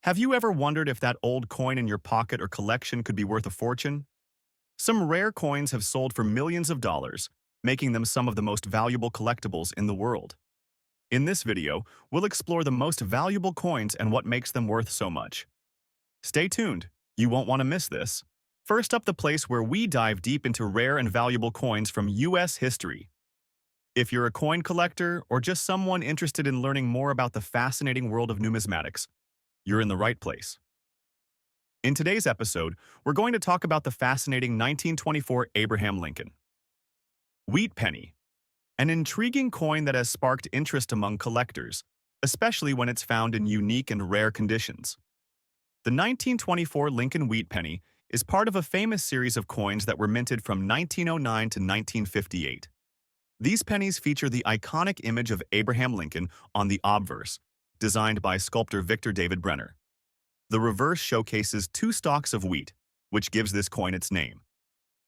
Have you ever wondered if that old coin in your pocket or collection could be worth a fortune? Some rare coins have sold for millions of dollars, making them some of the most valuable collectibles in the world. In this video, we'll explore the most valuable coins and what makes them worth so much. Stay tuned, you won't want to miss this. First up, the place where we dive deep into rare and valuable coins from US history. If you're a coin collector or just someone interested in learning more about the fascinating world of numismatics, you're in the right place. In today's episode, we're going to talk about the fascinating 1924 Abraham Lincoln Wheat Penny, an intriguing coin that has sparked interest among collectors, especially when it's found in unique and rare conditions. The 1924 Lincoln Wheat Penny is part of a famous series of coins that were minted from 1909 to 1958. These pennies feature the iconic image of Abraham Lincoln on the obverse, designed by sculptor Victor David Brenner. The reverse showcases two stalks of wheat, which gives this coin its name.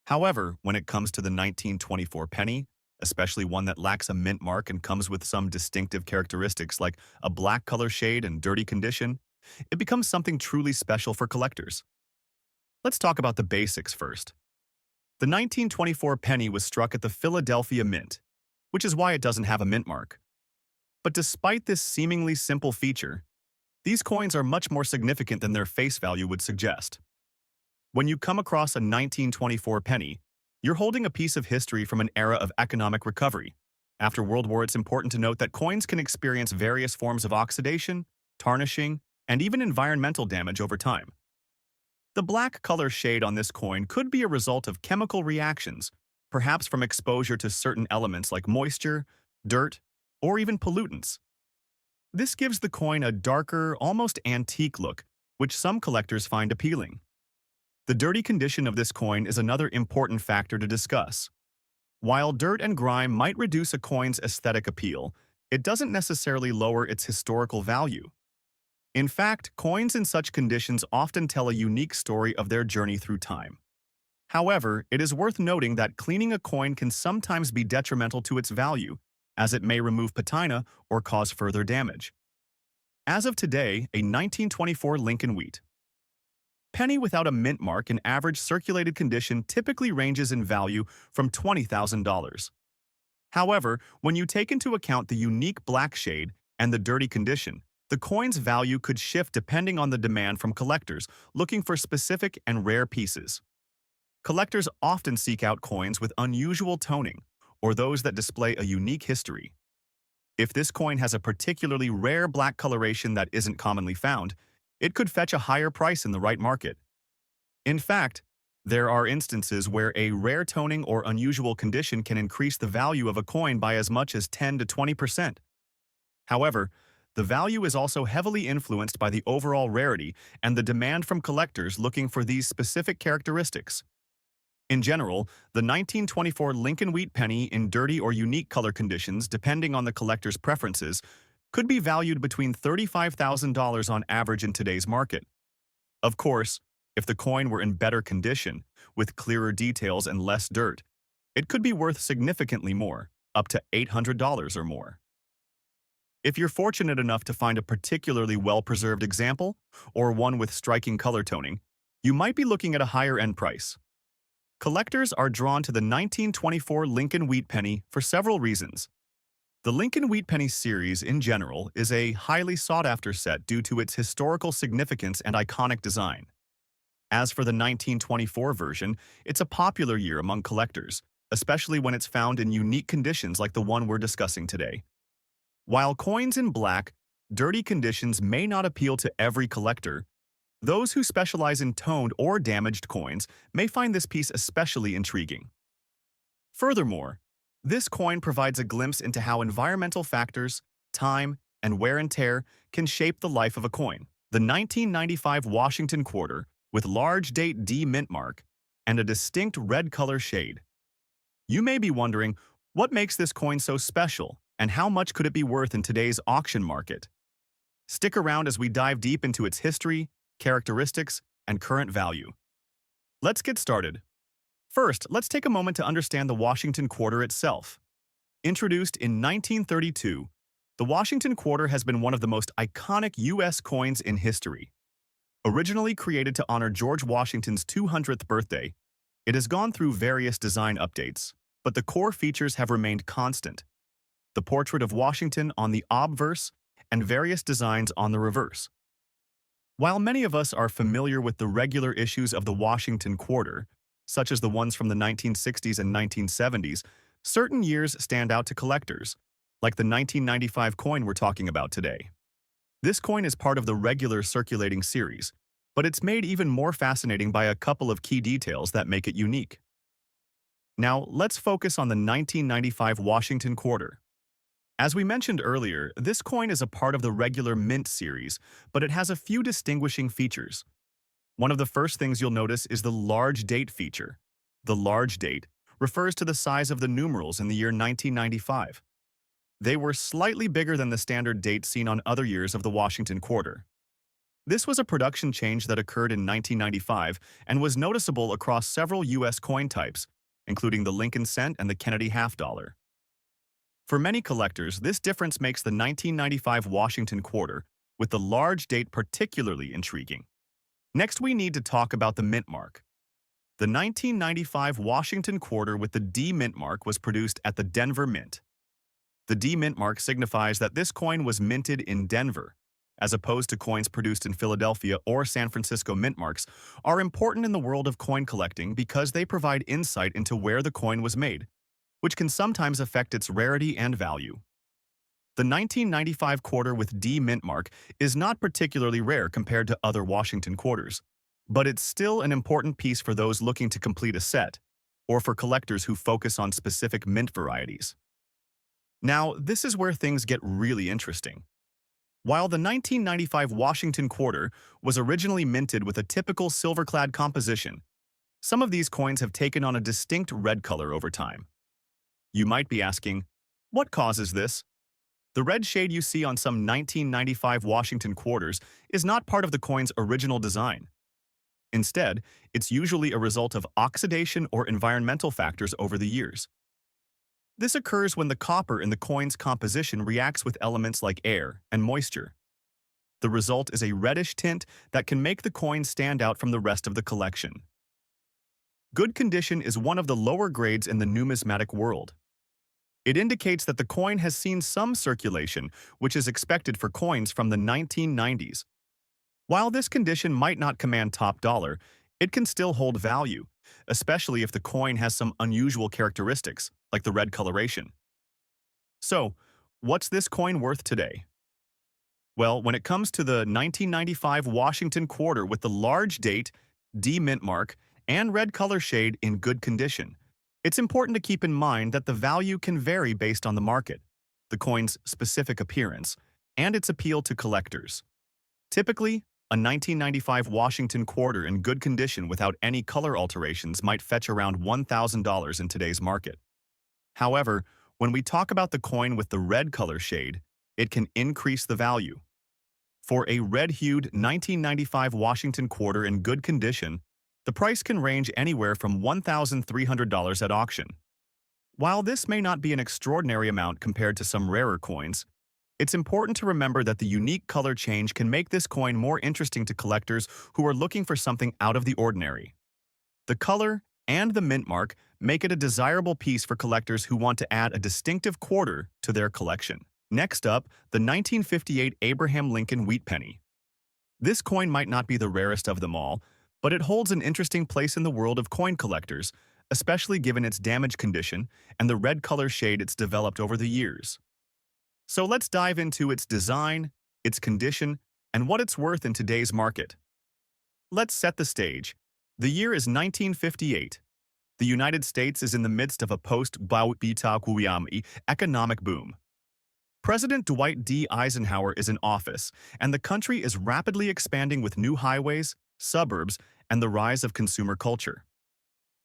However, when it comes to the 1924 penny, especially one that lacks a mint mark and comes with some distinctive characteristics like a black color shade and dirty condition, it becomes something truly special for collectors. Let's talk about the basics first. The 1924 penny was struck at the Philadelphia Mint, which is why it doesn't have a mint mark. But despite this seemingly simple feature, these coins are much more significant than their face value would suggest. When you come across a 1924 penny, you're holding a piece of history from an era of economic recovery. After World War, it's important to note that coins can experience various forms of oxidation, tarnishing, and even environmental damage over time. The black color shade on this coin could be a result of chemical reactions, perhaps from exposure to certain elements like moisture, dirt, or even pollutants. This gives the coin a darker, almost antique look, which some collectors find appealing. The dirty condition of this coin is another important factor to discuss. While dirt and grime might reduce a coin's aesthetic appeal, it doesn't necessarily lower its historical value. In fact, coins in such conditions often tell a unique story of their journey through time. However, it is worth noting that cleaning a coin can sometimes be detrimental to its value, as it may remove patina or cause further damage. As of today, a 1924 Lincoln Wheat penny without a mint mark in average circulated condition typically ranges in value from $20,000. However, when you take into account the unique black shade and the dirty condition, the coin's value could shift depending on the demand from collectors looking for specific and rare pieces. Collectors often seek out coins with unusual toning, or those that display a unique history. If this coin has a particularly rare black coloration that isn't commonly found, it could fetch a higher price in the right market. In fact, there are instances where a rare toning or unusual condition can increase the value of a coin by as much as 10 to 20%. However, the value is also heavily influenced by the overall rarity and the demand from collectors looking for these specific characteristics. In general, the 1924 Lincoln Wheat penny in dirty or unique color conditions, depending on the collector's preferences, could be valued between $35,000 on average in today's market. Of course, if the coin were in better condition, with clearer details and less dirt, it could be worth significantly more, up to $800 or more. If you're fortunate enough to find a particularly well-preserved example, or one with striking color toning, you might be looking at a higher-end price. Collectors are drawn to the 1924 Lincoln Wheat penny for several reasons. The Lincoln Wheat penny series, in general, is a highly sought-after set due to its historical significance and iconic design. As for the 1924 version, it's a popular year among collectors, especially when it's found in unique conditions like the one we're discussing today. While coins in black, dirty conditions may not appeal to every collector, those who specialize in toned or damaged coins may find this piece especially intriguing. Furthermore, this coin provides a glimpse into how environmental factors, time, and wear and tear can shape the life of a coin. The 1995 Washington quarter, with large date D mint mark and a distinct red color shade. You may be wondering, what makes this coin so special, and how much could it be worth in today's auction market? Stick around as we dive deep into its history, characteristics, and current value. Let's get started. First, let's take a moment to understand the Washington quarter itself. Introduced in 1932, the Washington quarter has been one of the most iconic U.S. coins in history. Originally created to honor George Washington's 200th birthday, it has gone through various design updates, but the core features have remained constant. The portrait of Washington on the obverse and various designs on the reverse. While many of us are familiar with the regular issues of the Washington Quarter, such as the ones from the 1960s and 1970s, certain years stand out to collectors, like the 1995 coin we're talking about today. This coin is part of the regular circulating series, but it's made even more fascinating by a couple of key details that make it unique. Now, let's focus on the 1995 Washington Quarter. As we mentioned earlier, this coin is a part of the regular mint series, but it has a few distinguishing features. One of the first things you'll notice is the large date feature. The large date refers to the size of the numerals in the year 1995. They were slightly bigger than the standard date seen on other years of the Washington Quarter. This was a production change that occurred in 1995 and was noticeable across several U.S. coin types, including the Lincoln cent and the Kennedy half dollar. For many collectors, this difference makes the 1995 Washington Quarter with the large date particularly intriguing. Next, we need to talk about the mint mark. The 1995 Washington Quarter with the D mint mark was produced at the Denver Mint. The D mint mark signifies that this coin was minted in Denver, as opposed to coins produced in Philadelphia or San Francisco. Mint marks are important in the world of coin collecting because they provide insight into where the coin was made, which can sometimes affect its rarity and value. The 1995 quarter with D mint mark is not particularly rare compared to other Washington quarters, but it's still an important piece for those looking to complete a set, or for collectors who focus on specific mint varieties. Now, this is where things get really interesting. While the 1995 Washington Quarter was originally minted with a typical silver-clad composition, some of these coins have taken on a distinct red color over time. You might be asking, what causes this? The red shade you see on some 1995 Washington Quarters is not part of the coin's original design. Instead, it's usually a result of oxidation or environmental factors over the years. This occurs when the copper in the coin's composition reacts with elements like air and moisture. The result is a reddish tint that can make the coin stand out from the rest of the collection. Good condition is one of the lower grades in the numismatic world. It indicates that the coin has seen some circulation, which is expected for coins from the 1990s. While this condition might not command top dollar, it can still hold value, especially if the coin has some unusual characteristics, like the red coloration. So, what's this coin worth today? Well, when it comes to the 1995 Washington Quarter with the large date, D mint mark, and red color shade in good condition, it's important to keep in mind that the value can vary based on the market, the coin's specific appearance, and its appeal to collectors. Typically, a 1995 Washington Quarter in good condition without any color alterations might fetch around $1,000 in today's market. However, when we talk about the coin with the red color shade, it can increase the value. For a red-hued 1995 Washington Quarter in good condition, the price can range anywhere from $1,300 at auction. While this may not be an extraordinary amount compared to some rarer coins, it's important to remember that the unique color change can make this coin more interesting to collectors who are looking for something out of the ordinary. The color and the mint mark make it a desirable piece for collectors who want to add a distinctive quarter to their collection. Next up, the 1958 Abraham Lincoln Wheat Penny. This coin might not be the rarest of them all, but it holds an interesting place in the world of coin collectors, especially given its damaged condition and the red color shade it's developed over the years. So let's dive into its design, its condition, and what it's worth in today's market. Let's set the stage. The year is 1958. The United States is in the midst of a post-Bita economic boom. President Dwight D. Eisenhower is in office, and the country is rapidly expanding with new highways, suburbs, and the rise of consumer culture.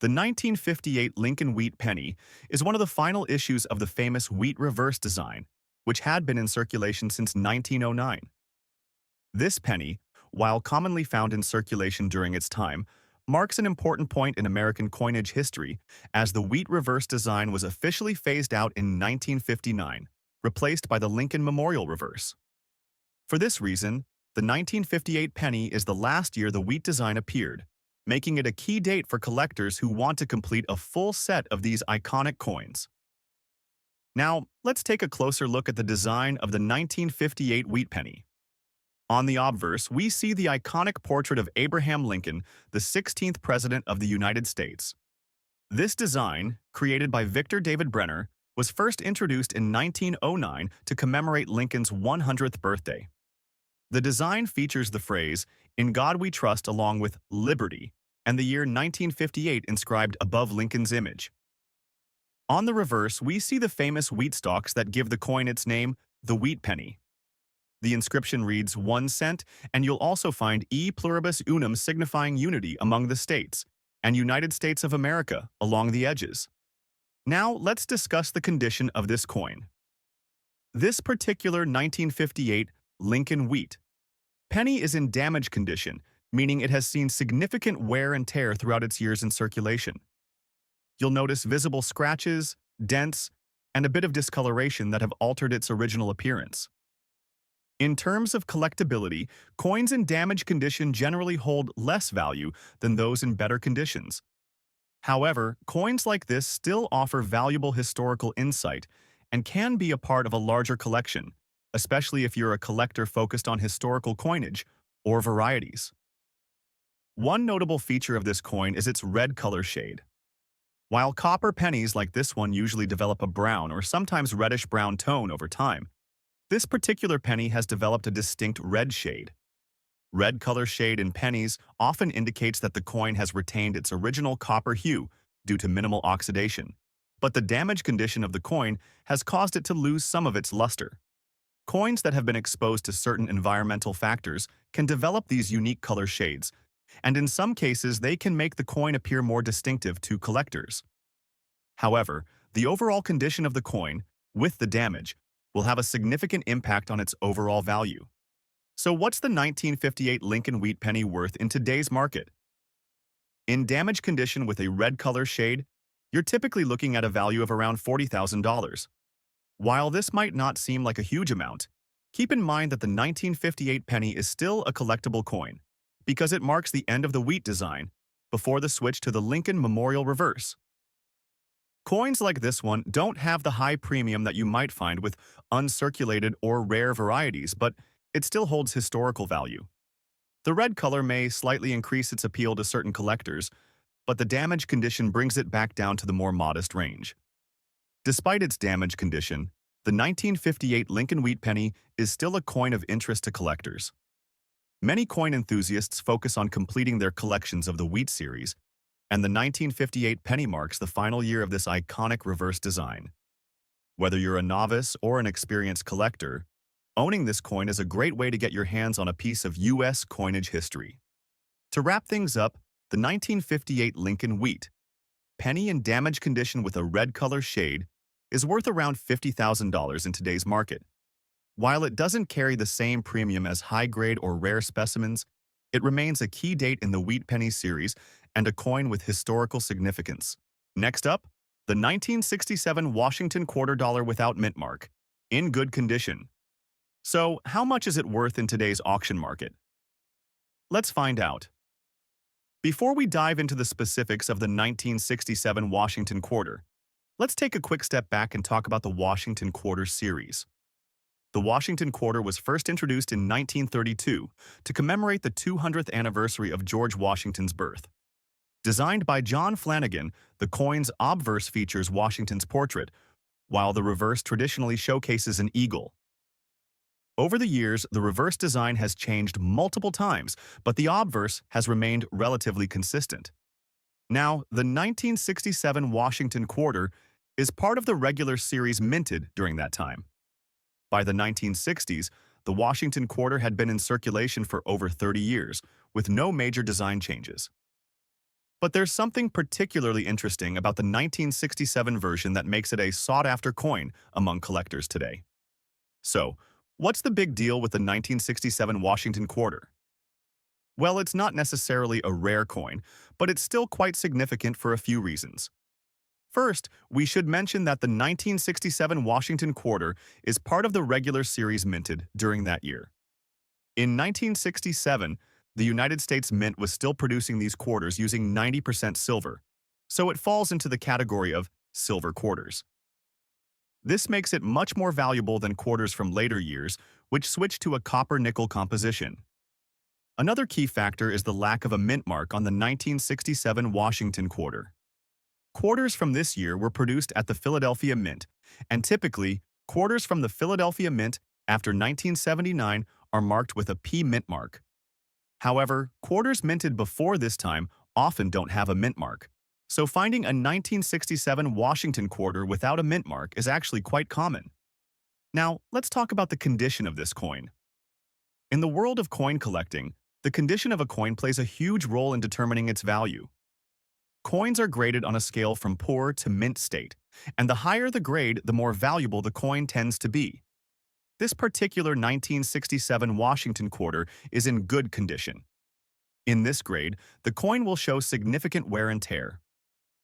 The 1958 Lincoln Wheat Penny is one of the final issues of the famous wheat reverse design, which had been in circulation since 1909. This penny, while commonly found in circulation during its time, marks an important point in American coinage history as the wheat reverse design was officially phased out in 1959, replaced by the Lincoln Memorial reverse. For this reason, The 1958 penny is the last year the wheat design appeared, making it a key date for collectors who want to complete a full set of these iconic coins. Now, let's take a closer look at the design of the 1958 wheat penny. On the obverse, we see the iconic portrait of Abraham Lincoln, the 16th President of the United States. This design, created by Victor David Brenner, was first introduced in 1909 to commemorate Lincoln's 100th birthday. The design features the phrase, "In God We Trust," along with "Liberty," and the year 1958 inscribed above Lincoln's image. On the reverse, we see the famous wheat stalks that give the coin its name, the wheat penny. The inscription reads 1 cent, and you'll also find E pluribus unum signifying unity among the states, and United States of America along the edges. Now, let's discuss the condition of this coin. This particular 1958 Lincoln wheat penny is in damaged condition, meaning it has seen significant wear and tear throughout its years in circulation. You'll notice visible scratches, dents, and a bit of discoloration that have altered its original appearance. In terms of collectability, coins in damaged condition generally hold less value than those in better conditions. However, coins like this still offer valuable historical insight and can be a part of a larger collection, especially if you're a collector focused on historical coinage or varieties. One notable feature of this coin is its red color shade. While copper pennies like this one usually develop a brown or sometimes reddish-brown tone over time, this particular penny has developed a distinct red shade. Red color shade in pennies often indicates that the coin has retained its original copper hue due to minimal oxidation, but the damaged condition of the coin has caused it to lose some of its luster. Coins that have been exposed to certain environmental factors can develop these unique color shades, and in some cases they can make the coin appear more distinctive to collectors. However, the overall condition of the coin, with the damage, will have a significant impact on its overall value. So what's the 1958 Lincoln wheat penny worth in today's market? In damaged condition with a red color shade, you're typically looking at a value of around $40,000. While this might not seem like a huge amount, keep in mind that the 1958 penny is still a collectible coin, because it marks the end of the wheat design before the switch to the Lincoln Memorial Reverse. Coins like this one don't have the high premium that you might find with uncirculated or rare varieties, but it still holds historical value. The red color may slightly increase its appeal to certain collectors, but the damage condition brings it back down to the more modest range. Despite its damage condition, the 1958 Lincoln wheat penny is still a coin of interest to collectors. Many coin enthusiasts focus on completing their collections of the wheat series, and the 1958 penny marks the final year of this iconic reverse design. Whether you're a novice or an experienced collector, owning this coin is a great way to get your hands on a piece of U.S. coinage history. To wrap things up, the 1958 Lincoln wheat penny in damaged condition with a red color shade is worth around $50,000 in today's market. While it doesn't carry the same premium as high-grade or rare specimens, it remains a key date in the wheat penny series and a coin with historical significance. Next up, the 1967 Washington quarter dollar without mint mark, in good condition. So, how much is it worth in today's auction market? Let's find out. Before we dive into the specifics of the 1967 Washington quarter, let's take a quick step back and talk about the Washington quarter series. The Washington quarter was first introduced in 1932 to commemorate the 200th anniversary of George Washington's birth. Designed by John Flanagan, the coin's obverse features Washington's portrait, while the reverse traditionally showcases an eagle. Over the years, the reverse design has changed multiple times, but the obverse has remained relatively consistent. Now, the 1967 Washington quarter is part of the regular series minted during that time. By the 1960s, the Washington quarter had been in circulation for over 30 years, with no major design changes. But there's something particularly interesting about the 1967 version that makes it a sought-after coin among collectors today. So, what's the big deal with the 1967 Washington quarter? Well, it's not necessarily a rare coin, but it's still quite significant for a few reasons. First, we should mention that the 1967 Washington quarter is part of the regular series minted during that year. In 1967, the United States Mint was still producing these quarters using 90% silver, so it falls into the category of silver quarters. This makes it much more valuable than quarters from later years, which switched to a copper-nickel composition. Another key factor is the lack of a mint mark on the 1967 Washington quarter. Quarters from this year were produced at the Philadelphia Mint, and typically, quarters from the Philadelphia Mint after 1979 are marked with a P mint mark. However, quarters minted before this time often don't have a mint mark, so finding a 1967 Washington quarter without a mint mark is actually quite common. Now, let's talk about the condition of this coin. In the world of coin collecting, the condition of a coin plays a huge role in determining its value. Coins are graded on a scale from poor to mint state, and the higher the grade, the more valuable the coin tends to be. This particular 1967 Washington quarter is in good condition. In this grade, the coin will show significant wear and tear.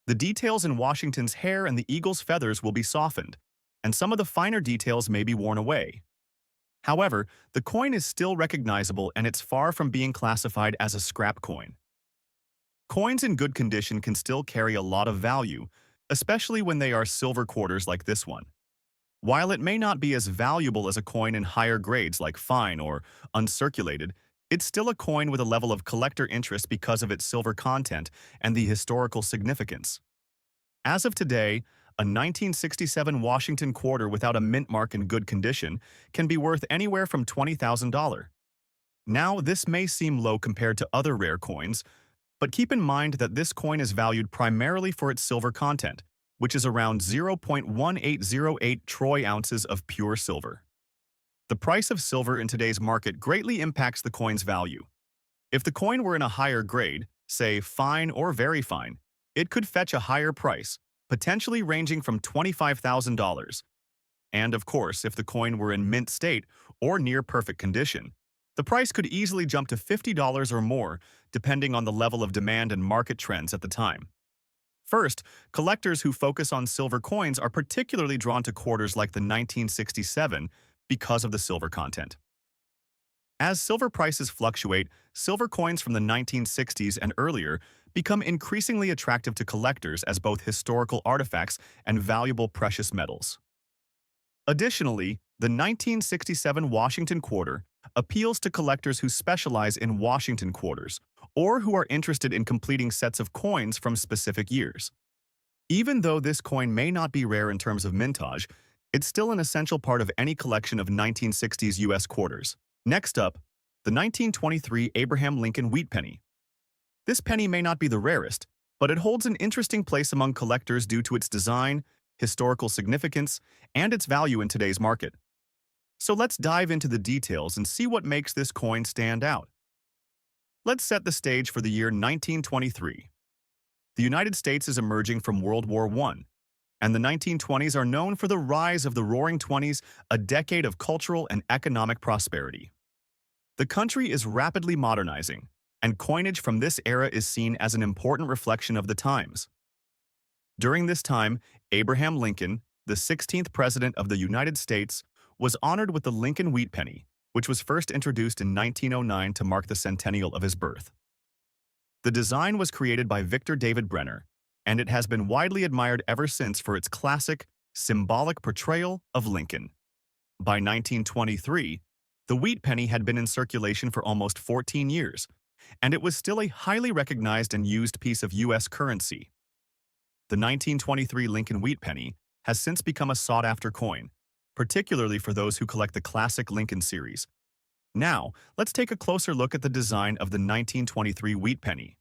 The details in Washington's hair and the eagle's feathers will be softened, and some of the finer details may be worn away. However, the coin is still recognizable and it's far from being classified as a scrap coin. Coins in good condition can still carry a lot of value, especially when they are silver quarters like this one. While it may not be as valuable as a coin in higher grades like fine or uncirculated, it's still a coin with a level of collector interest because of its silver content and the historical significance. As of today, a 1967 Washington quarter without a mint mark in good condition can be worth anywhere from $20,000. Now, this may seem low compared to other rare coins, but keep in mind that this coin is valued primarily for its silver content, which is around 0.1808 troy ounces of pure silver. The price of silver in today's market greatly impacts the coin's value. If the coin were in a higher grade, say fine or very fine, it could fetch a higher price, potentially ranging from $25,000. And of course, if the coin were in mint state or near perfect condition, the price could easily jump to $50 or more, depending on the level of demand and market trends at the time. First, collectors who focus on silver coins are particularly drawn to quarters like the 1967 because of the silver content. As silver prices fluctuate, silver coins from the 1960s and earlier become increasingly attractive to collectors as both historical artifacts and valuable precious metals. Additionally, the 1967 Washington quarter appeals to collectors who specialize in Washington quarters or who are interested in completing sets of coins from specific years. Even though this coin may not be rare in terms of mintage, it's still an essential part of any collection of 1960s U.S. quarters. Next up, the 1923 Abraham Lincoln wheat penny. This penny may not be the rarest, but it holds an interesting place among collectors due to its design, historical significance, and its value in today's market. So let's dive into the details and see what makes this coin stand out. Let's set the stage for the year 1923. The United States is emerging from World War I, and the 1920s are known for the rise of the Roaring Twenties, a decade of cultural and economic prosperity. The country is rapidly modernizing, and coinage from this era is seen as an important reflection of the times. During this time, Abraham Lincoln, the 16th President of the United States, was honored with the Lincoln wheat penny, which was first introduced in 1909 to mark the centennial of his birth. The design was created by Victor David Brenner, and it has been widely admired ever since for its classic, symbolic portrayal of Lincoln. By 1923, the wheat penny had been in circulation for almost 14 years, and it was still a highly recognized and used piece of U.S. currency. The 1923 Lincoln wheat penny has since become a sought-after coin, particularly for those who collect the classic Lincoln series. Now, let's take a closer look at the design of the 1923 wheat penny.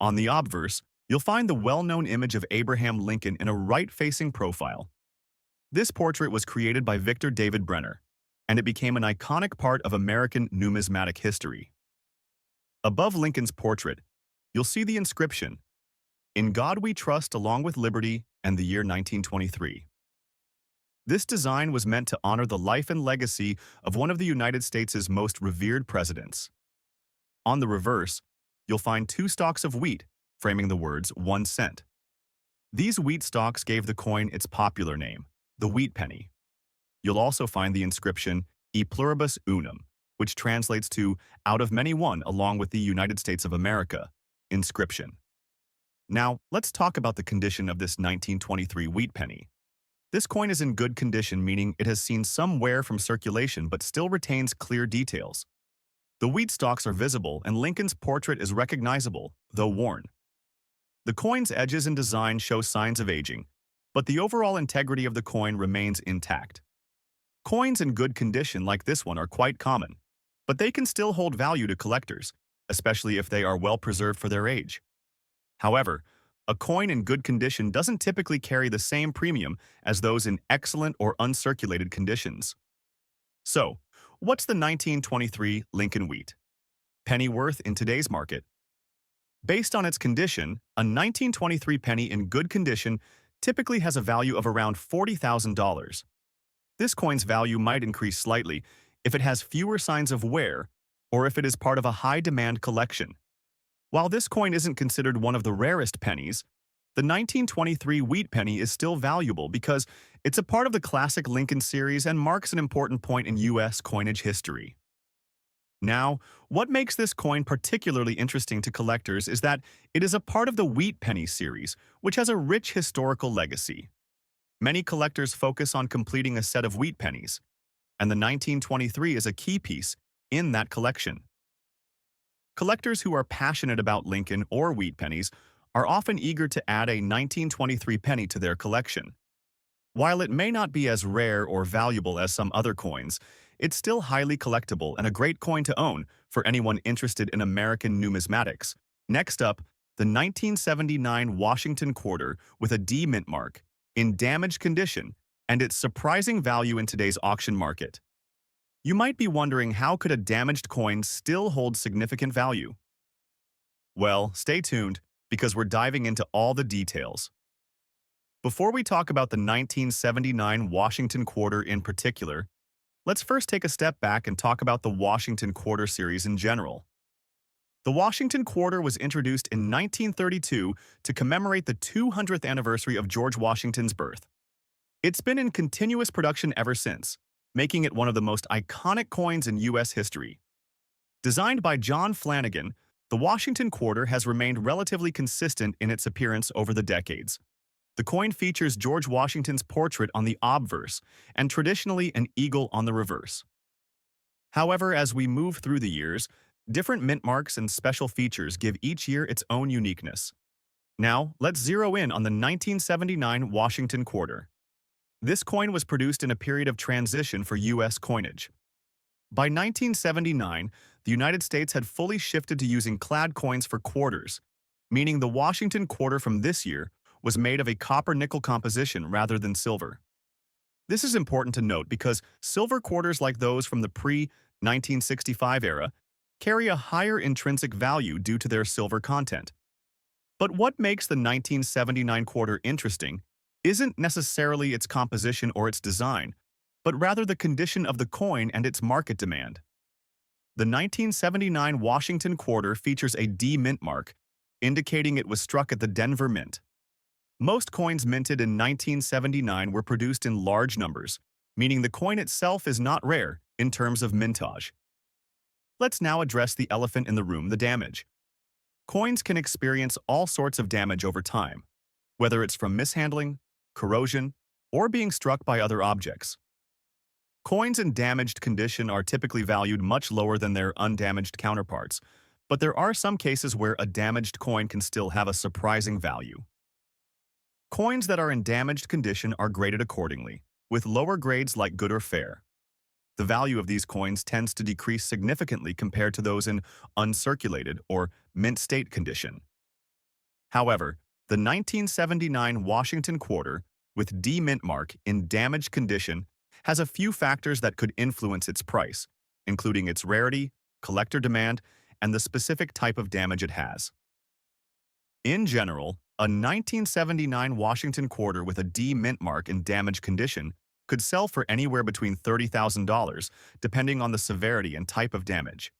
On the obverse, you'll find the well-known image of Abraham Lincoln in a right-facing profile. This portrait was created by Victor David Brenner, and it became an iconic part of American numismatic history. Above Lincoln's portrait, you'll see the inscription, "In God We Trust along with liberty and the year 1923." This design was meant to honor the life and legacy of one of the United States' most revered presidents. On the reverse, you'll find 2 stalks of wheat, framing the words 1 cent. These wheat stalks gave the coin its popular name, the wheat penny. You'll also find the inscription, E pluribus unum, which translates to out of many one along with the United States of America inscription. Now, let's talk about the condition of this 1923 wheat penny. This coin is in good condition, meaning it has seen some wear from circulation but still retains clear details. The wheat stalks are visible and Lincoln's portrait is recognizable, though worn. The coin's edges and design show signs of aging, but the overall integrity of the coin remains intact. Coins in good condition like this one are quite common, but they can still hold value to collectors, especially if they are well preserved for their age. However, a coin in good condition doesn't typically carry the same premium as those in excellent or uncirculated conditions. So, what's the 1923 Lincoln wheat penny worth in today's market? Based on its condition, a 1923 penny in good condition typically has a value of around $40,000. This coin's value might increase slightly if it has fewer signs of wear or if it is part of a high-demand collection. While this coin isn't considered one of the rarest pennies, the 1923 wheat penny is still valuable because it's a part of the classic Lincoln series and marks an important point in U.S. coinage history. Now, what makes this coin particularly interesting to collectors is that it is a part of the wheat penny series, which has a rich historical legacy. Many collectors focus on completing a set of wheat pennies, and the 1923 is a key piece in that collection. Collectors who are passionate about Lincoln or wheat pennies are often eager to add a 1923 penny to their collection. While it may not be as rare or valuable as some other coins, it's still highly collectible and a great coin to own for anyone interested in American numismatics. Next up, the 1979 Washington quarter with a D mint mark, in damaged condition, and its surprising value in today's auction market. You might be wondering, how could a damaged coin still hold significant value? Well, stay tuned, because we're diving into all the details. Before we talk about the 1979 Washington quarter in particular, let's first take a step back and talk about the Washington quarter series in general. The Washington quarter was introduced in 1932 to commemorate the 200th anniversary of George Washington's birth. It's been in continuous production ever since, making it one of the most iconic coins in U.S. history. Designed by John Flanagan, the Washington quarter has remained relatively consistent in its appearance over the decades. The coin features George Washington's portrait on the obverse and traditionally an eagle on the reverse. However, as we move through the years, different mint marks and special features give each year its own uniqueness. Now, let's zero in on the 1979 Washington quarter. This coin was produced in a period of transition for U.S. coinage. By 1979, the United States had fully shifted to using clad coins for quarters, meaning the Washington quarter from this year was made of a copper-nickel composition rather than silver. This is important to note because silver quarters like those from the pre-1965 era carry a higher intrinsic value due to their silver content. But what makes the 1979 quarter interesting isn't necessarily its composition or its design, but rather the condition of the coin and its market demand. The 1979 Washington quarter features a D mint mark, indicating it was struck at the Denver Mint. Most coins minted in 1979 were produced in large numbers, meaning the coin itself is not rare in terms of mintage. Let's now address the elephant in the room, the damage. Coins can experience all sorts of damage over time, whether it's from mishandling, corrosion, or being struck by other objects. Coins in damaged condition are typically valued much lower than their undamaged counterparts, but there are some cases where a damaged coin can still have a surprising value. Coins that are in damaged condition are graded accordingly, with lower grades like good or fair. The value of these coins tends to decrease significantly compared to those in uncirculated or mint state condition. However, the 1979 Washington quarter, with D mint mark in damaged condition, has a few factors that could influence its price, including its rarity, collector demand, and the specific type of damage it has. In general, a 1979 Washington quarter with a D mint mark in damaged condition could sell for anywhere between $30,000, depending on the severity and type of damage.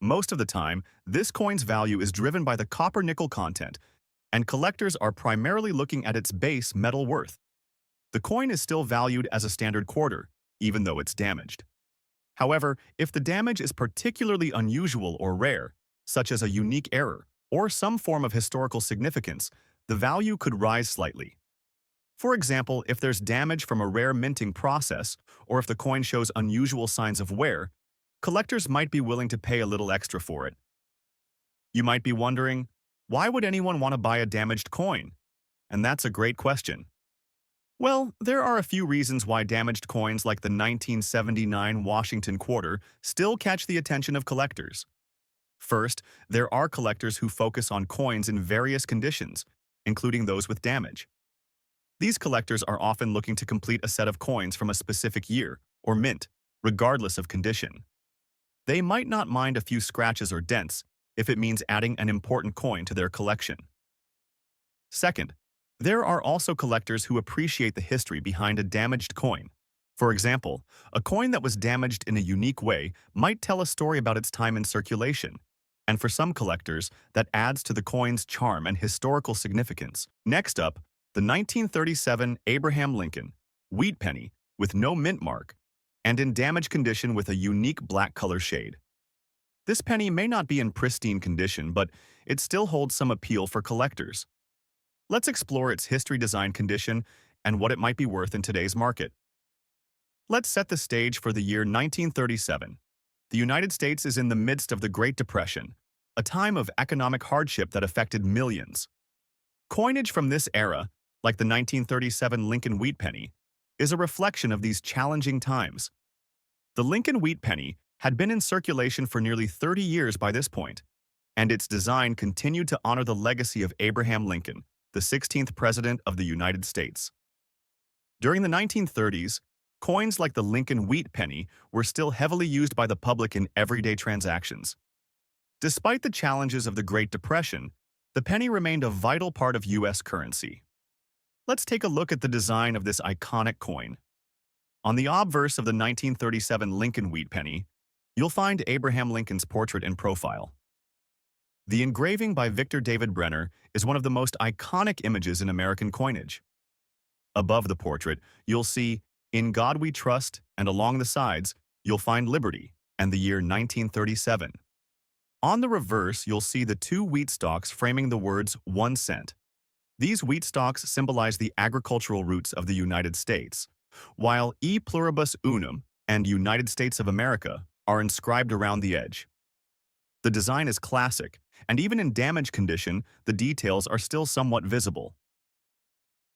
Most of the time, this coin's value is driven by the copper-nickel content, and collectors are primarily looking at its base metal worth. The coin is still valued as a standard quarter, even though it's damaged. However, if the damage is particularly unusual or rare, such as a unique error or some form of historical significance, the value could rise slightly. For example, if there's damage from a rare minting process, or if the coin shows unusual signs of wear, collectors might be willing to pay a little extra for it. You might be wondering, why would anyone want to buy a damaged coin? And that's a great question. Well, there are a few reasons why damaged coins like the 1979 Washington quarter still catch the attention of collectors. First, there are collectors who focus on coins in various conditions, including those with damage. These collectors are often looking to complete a set of coins from a specific year, or mint, regardless of condition. They might not mind a few scratches or dents if it means adding an important coin to their collection. Second, there are also collectors who appreciate the history behind a damaged coin. For example, a coin that was damaged in a unique way might tell a story about its time in circulation, and for some collectors, that adds to the coin's charm and historical significance. Next up, the 1937 Abraham Lincoln wheat penny with no mint mark and in damaged condition with a unique black color shade. This penny may not be in pristine condition, but it still holds some appeal for collectors. Let's explore its history, design, condition, and what it might be worth in today's market. Let's set the stage for the year 1937. The United States is in the midst of the Great Depression, a time of economic hardship that affected millions. Coinage from this era, like the 1937 Lincoln wheat penny, is a reflection of these challenging times. The Lincoln wheat penny had been in circulation for nearly 30 years by this point, and its design continued to honor the legacy of Abraham Lincoln, the 16th President of the United States. During the 1930s, coins like the Lincoln wheat penny were still heavily used by the public in everyday transactions. Despite the challenges of the Great Depression, the penny remained a vital part of U.S. currency. Let's take a look at the design of this iconic coin. On the obverse of the 1937 Lincoln wheat penny, you'll find Abraham Lincoln's portrait in profile. The engraving by Victor David Brenner is one of the most iconic images in American coinage. Above the portrait, you'll see "In God We Trust," and along the sides, you'll find liberty and the year 1937. On the reverse, you'll see the two wheat stalks framing the words 1 cent. These wheat stalks symbolize the agricultural roots of the United States, while E pluribus unum and United States of America are inscribed around the edge. The design is classic, and even in damaged condition, the details are still somewhat visible.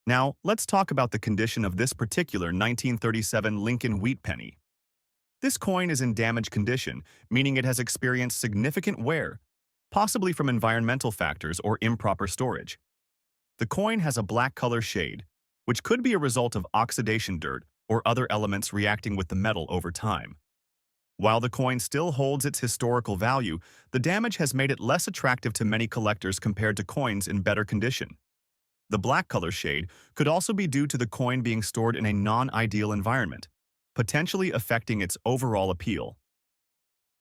Now, let's talk about the condition of this particular 1937 Lincoln wheat penny. This coin is in damaged condition, meaning it has experienced significant wear, possibly from environmental factors or improper storage. The coin has a black color shade, which could be a result of oxidation dirt or other elements reacting with the metal over time. While the coin still holds its historical value, the damage has made it less attractive to many collectors compared to coins in better condition. The black color shade could also be due to the coin being stored in a non-ideal environment, potentially affecting its overall appeal.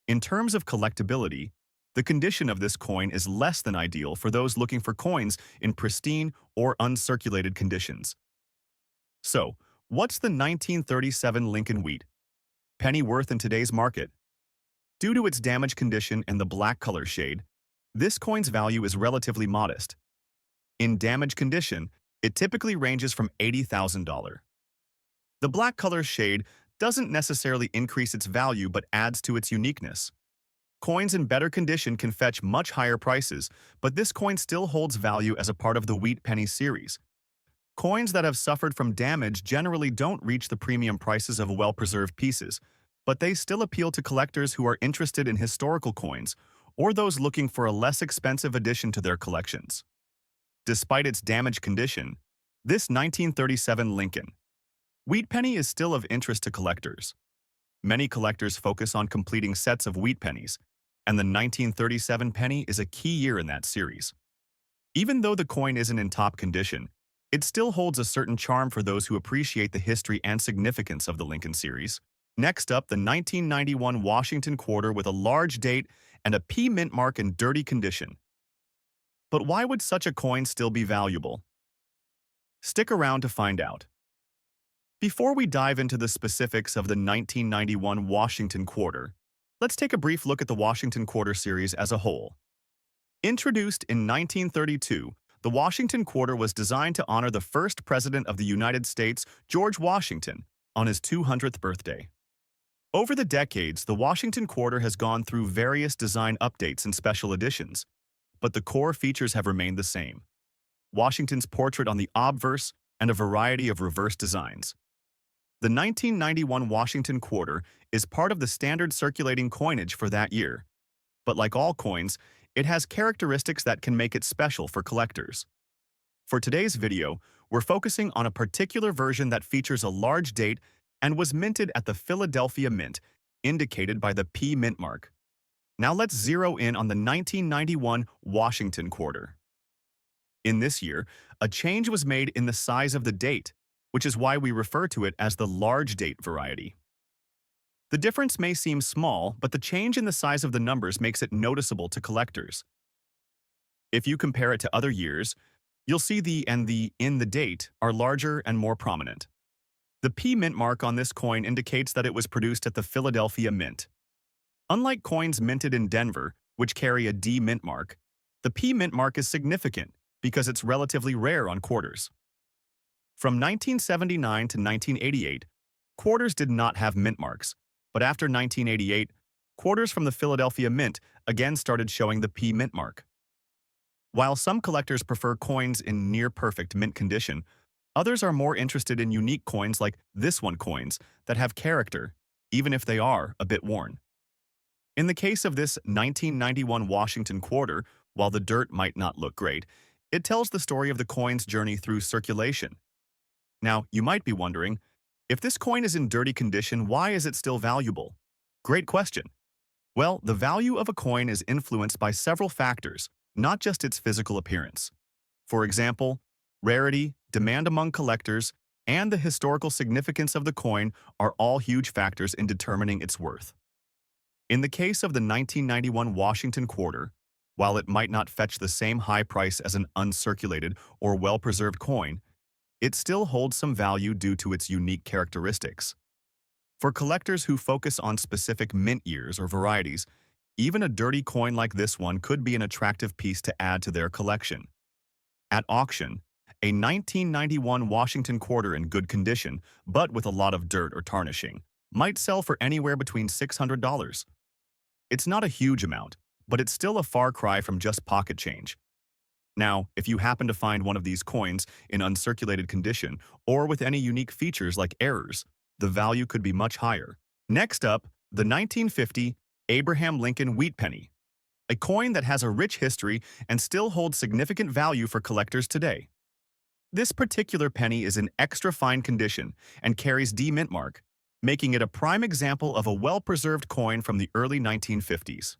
In terms of collectability, the condition of this coin is less than ideal for those looking for coins in pristine or uncirculated conditions. So, what's the 1937 Lincoln wheat penny worth in today's market? Due to its damaged condition and the black color shade, this coin's value is relatively modest. In damaged condition, it typically ranges from $80,000. The black color shade doesn't necessarily increase its value but adds to its uniqueness. Coins in better condition can fetch much higher prices, but this coin still holds value as a part of the wheat penny series. Coins that have suffered from damage generally don't reach the premium prices of well-preserved pieces, but they still appeal to collectors who are interested in historical coins or those looking for a less expensive addition to their collections. Despite its damaged condition, this 1937 Lincoln wheat penny is still of interest to collectors. Many collectors focus on completing sets of wheat pennies, and the 1937 penny is a key year in that series. Even though the coin isn't in top condition, it still holds a certain charm for those who appreciate the history and significance of the Lincoln series. Next up, the 1991 Washington quarter with a large date and a P mint mark in dirty condition. But why would such a coin still be valuable? Stick around to find out. Before we dive into the specifics of the 1991 Washington Quarter, let's take a brief look at the Washington Quarter series as a whole. Introduced in 1932, the Washington Quarter was designed to honor the first president of the United States, George Washington, on his 200th birthday. Over the decades, the Washington Quarter has gone through various design updates and special editions, but the core features have remained the same. Washington's portrait on the obverse and a variety of reverse designs. The 1991 Washington Quarter is part of the standard circulating coinage for that year, but like all coins, it has characteristics that can make it special for collectors. For today's video, we're focusing on a particular version that features a large date and was minted at the Philadelphia Mint, indicated by the P mint mark. Now let's zero in on the 1991 Washington Quarter. In this year, a change was made in the size of the date, which is why we refer to it as the large date variety. The difference may seem small, but the change in the size of the numbers makes it noticeable to collectors. If you compare it to other years, you'll see the and the in the date are larger and more prominent. The P mint mark on this coin indicates that it was produced at the Philadelphia Mint. Unlike coins minted in Denver, which carry a D mint mark, the P mint mark is significant because it's relatively rare on quarters. From 1979 to 1988, quarters did not have mint marks, but after 1988, quarters from the Philadelphia Mint again started showing the P mint mark. While some collectors prefer coins in near-perfect mint condition, others are more interested in unique coins like this one coins that have character, even if they are a bit worn. In the case of this 1991 Washington Quarter, while the dirt might not look great, it tells the story of the coin's journey through circulation. Now, you might be wondering, if this coin is in dirty condition, why is it still valuable? Great question. Well, the value of a coin is influenced by several factors, not just its physical appearance. For example, rarity, demand among collectors, and the historical significance of the coin are all huge factors in determining its worth. In the case of the 1991 Washington Quarter, while it might not fetch the same high price as an uncirculated or well-preserved coin, it still holds some value due to its unique characteristics. For collectors who focus on specific mint years or varieties, even a dirty coin like this one could be an attractive piece to add to their collection. At auction, a 1991 Washington Quarter in good condition, but with a lot of dirt or tarnishing, might sell for anywhere between $600. It's not a huge amount, but it's still a far cry from just pocket change. Now, if you happen to find one of these coins in uncirculated condition or with any unique features like errors, the value could be much higher. Next up, the 1950 Abraham Lincoln Wheat Penny, a coin that has a rich history and still holds significant value for collectors today. This particular penny is in extra fine condition and carries D mint mark, making it a prime example of a well-preserved coin from the early 1950s.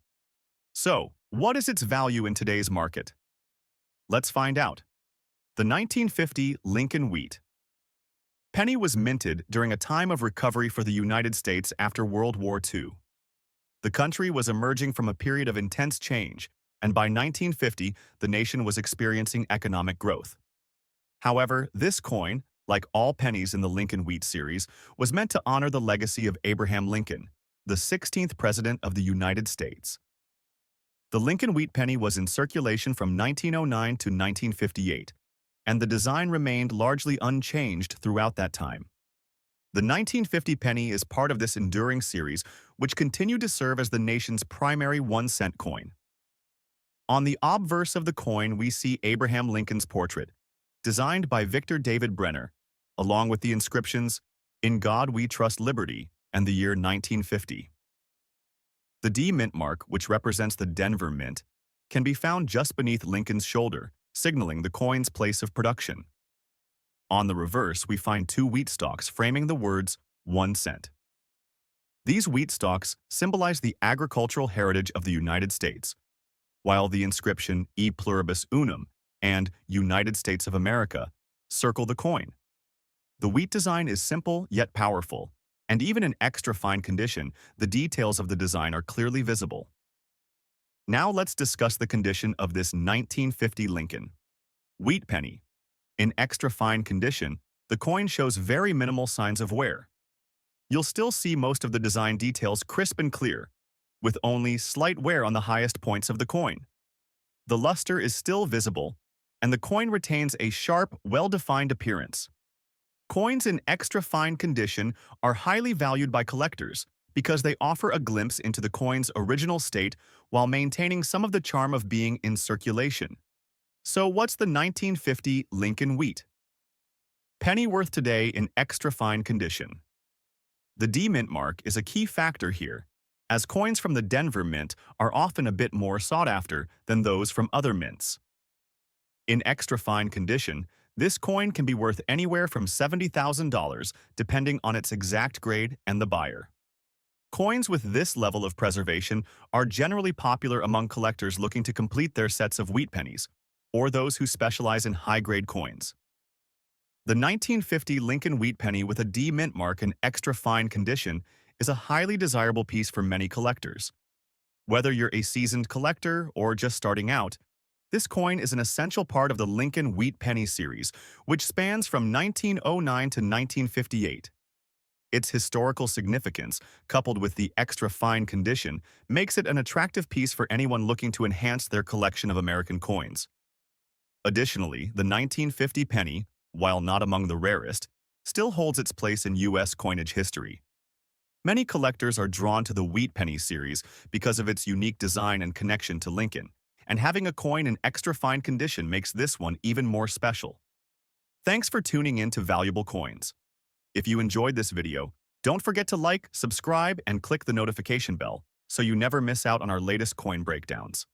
So, what is its value in today's market? Let's find out. The 1950 Lincoln Wheat penny was minted during a time of recovery for the United States after World War II. The country was emerging from a period of intense change, and by 1950, the nation was experiencing economic growth. However, this coin, like all pennies in the Lincoln Wheat series, was meant to honor the legacy of Abraham Lincoln, the 16th President of the United States. The Lincoln Wheat penny was in circulation from 1909 to 1958, and the design remained largely unchanged throughout that time. The 1950 penny is part of this enduring series, which continued to serve as the nation's primary 1-cent coin. On the obverse of the coin, we see Abraham Lincoln's portrait, designed by Victor David Brenner, along with the inscriptions, "In God We Trust Liberty," and the year 1950. The D mint mark, which represents the Denver Mint, can be found just beneath Lincoln's shoulder, signaling the coin's place of production. On the reverse, we find two wheat stalks framing the words 1 cent. These wheat stalks symbolize the agricultural heritage of the United States, while the inscription E pluribus unum and United States of America circle the coin. The wheat design is simple yet powerful, and even in extra fine condition, the details of the design are clearly visible. Now let's discuss the condition of this 1950 Lincoln Wheat penny. In extra fine condition, The coin shows very minimal signs of wear. You'll still see most of the design details crisp and clear, with only slight wear on the highest points of the coin. The luster is still visible, and the coin retains a sharp, well-defined appearance. Coins in extra fine condition are highly valued by collectors because they offer a glimpse into the coin's original state while maintaining some of the charm of being in circulation. So what's the 1950 Lincoln Wheat penny worth today in extra fine condition? The D Mint mark is a key factor here, as coins from the Denver Mint are often a bit more sought after than those from other mints. In extra fine condition, this coin can be worth anywhere from $70,000 depending on its exact grade and the buyer. Coins with this level of preservation are generally popular among collectors looking to complete their sets of wheat pennies, or those who specialize in high-grade coins. The 1950 Lincoln Wheat penny with a D Mint mark in extra fine condition is a highly desirable piece for many collectors. Whether you're a seasoned collector or just starting out, this coin is an essential part of the Lincoln Wheat penny series, which spans from 1909 to 1958. Its historical significance, coupled with the extra fine condition, makes it an attractive piece for anyone looking to enhance their collection of American coins. Additionally, the 1950 penny, while not among the rarest, still holds its place in U.S. coinage history. Many collectors are drawn to the Wheat penny series because of its unique design and connection to Lincoln, and having a coin in extra fine condition makes this one even more special. Thanks for tuning in to Valuable Coins. If you enjoyed this video, don't forget to like, subscribe, and click the notification bell so you never miss out on our latest coin breakdowns.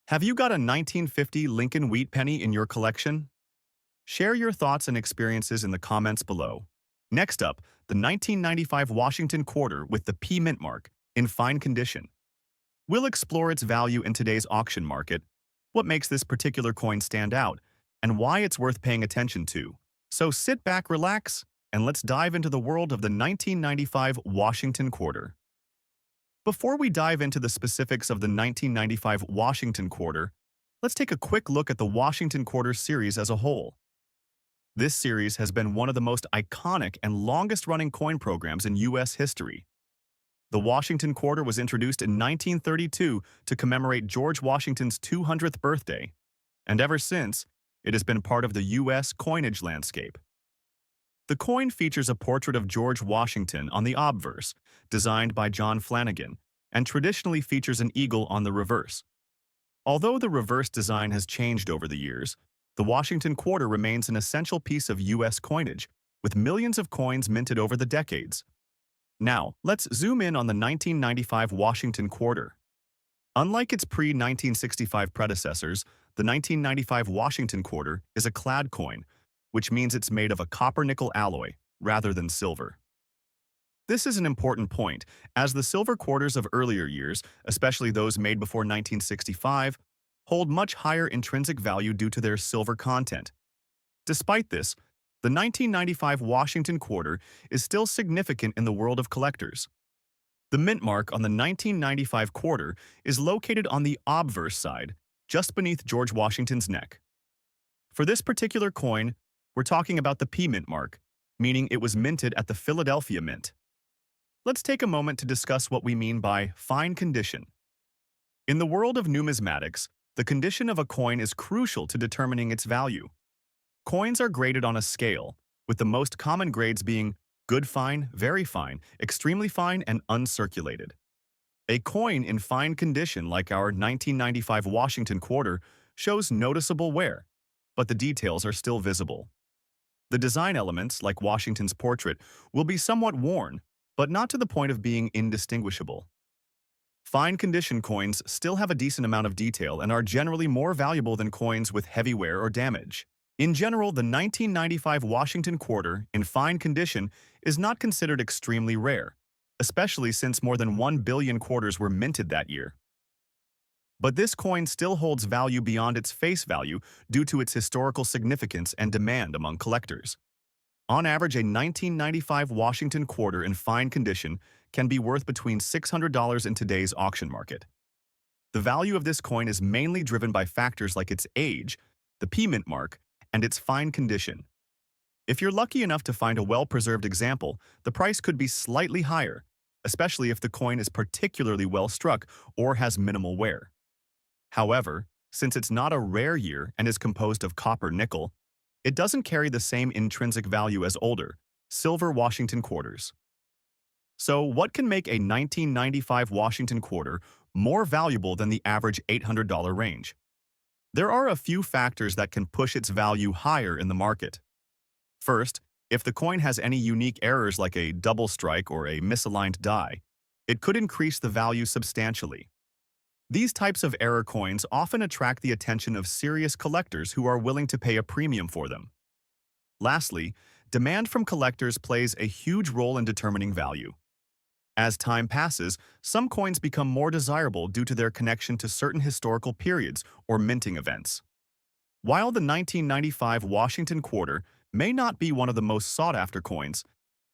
Have you got a 1950 Lincoln Wheat penny in your collection? Share your thoughts and experiences in the comments below. Next up, the 1995 Washington Quarter with the P Mint mark, in fine condition. We'll explore its value in today's auction market, what makes this particular coin stand out, and why it's worth paying attention to. So sit back, relax, and let's dive into the world of the 1995 Washington Quarter. Before we dive into the specifics of the 1995 Washington Quarter, let's take a quick look at the Washington Quarter series as a whole. This series has been one of the most iconic and longest-running coin programs in U.S. history. The Washington Quarter was introduced in 1932 to commemorate George Washington's 200th birthday, and ever since, it has been part of the U.S. coinage landscape. The coin features a portrait of George Washington on the obverse, designed by John Flanagan, and traditionally features an eagle on the reverse. Although the reverse design has changed over the years, the Washington Quarter remains an essential piece of U.S. coinage, with millions of coins minted over the decades. Now, let's zoom in on the 1995 Washington Quarter. Unlike its pre-1965 predecessors, the 1995 Washington Quarter is a clad coin, which means it's made of a copper-nickel alloy rather than silver. This is an important point, as the silver quarters of earlier years, especially those made before 1965, hold much higher intrinsic value due to their silver content. Despite this, the 1995 Washington Quarter is still significant in the world of collectors. The mint mark on the 1995 quarter is located on the obverse side, just beneath George Washington's neck. For this particular coin, we're talking about the P Mint mark, meaning it was minted at the Philadelphia Mint. Let's take a moment to discuss what we mean by fine condition. In the world of numismatics, the condition of a coin is crucial to determining its value. Coins are graded on a scale, with the most common grades being good fine, very fine, extremely fine, and uncirculated. A coin in fine condition like our 1995 Washington Quarter shows noticeable wear, but the details are still visible. The design elements, like Washington's portrait, will be somewhat worn, but not to the point of being indistinguishable. Fine condition coins still have a decent amount of detail and are generally more valuable than coins with heavy wear or damage. In general, the 1995 Washington Quarter, in fine condition, is not considered extremely rare, especially since more than 1 billion quarters were minted that year. But this coin still holds value beyond its face value due to its historical significance and demand among collectors. On average, a 1995 Washington Quarter in fine condition can be worth between $600 in today's auction market. The value of this coin is mainly driven by factors like its age, the P Mint mark, and its fine condition. If you're lucky enough to find a well-preserved example, the price could be slightly higher, especially if the coin is particularly well struck or has minimal wear. However, since it's not a rare year and is composed of copper-nickel, it doesn't carry the same intrinsic value as older, silver Washington quarters. So what can make a 1995 Washington quarter more valuable than the average $800 range? There are a few factors that can push its value higher in the market. First, if the coin has any unique errors like a double strike or a misaligned die, it could increase the value substantially. These types of error coins often attract the attention of serious collectors who are willing to pay a premium for them. Lastly, demand from collectors plays a huge role in determining value. As time passes, some coins become more desirable due to their connection to certain historical periods or minting events. While the 1995 Washington quarter may not be one of the most sought-after coins,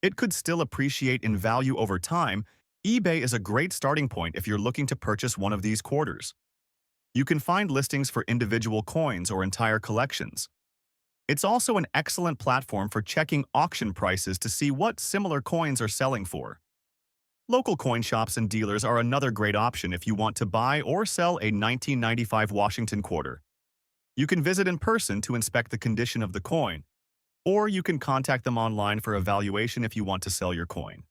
it could still appreciate in value over time. eBay is a great starting point if you're looking to purchase one of these quarters. You can find listings for individual coins or entire collections. It's also an excellent platform for checking auction prices to see what similar coins are selling for. Local coin shops and dealers are another great option if you want to buy or sell a 1995 Washington quarter. You can visit in person to inspect the condition of the coin, or you can contact them online for evaluation if you want to sell your coin.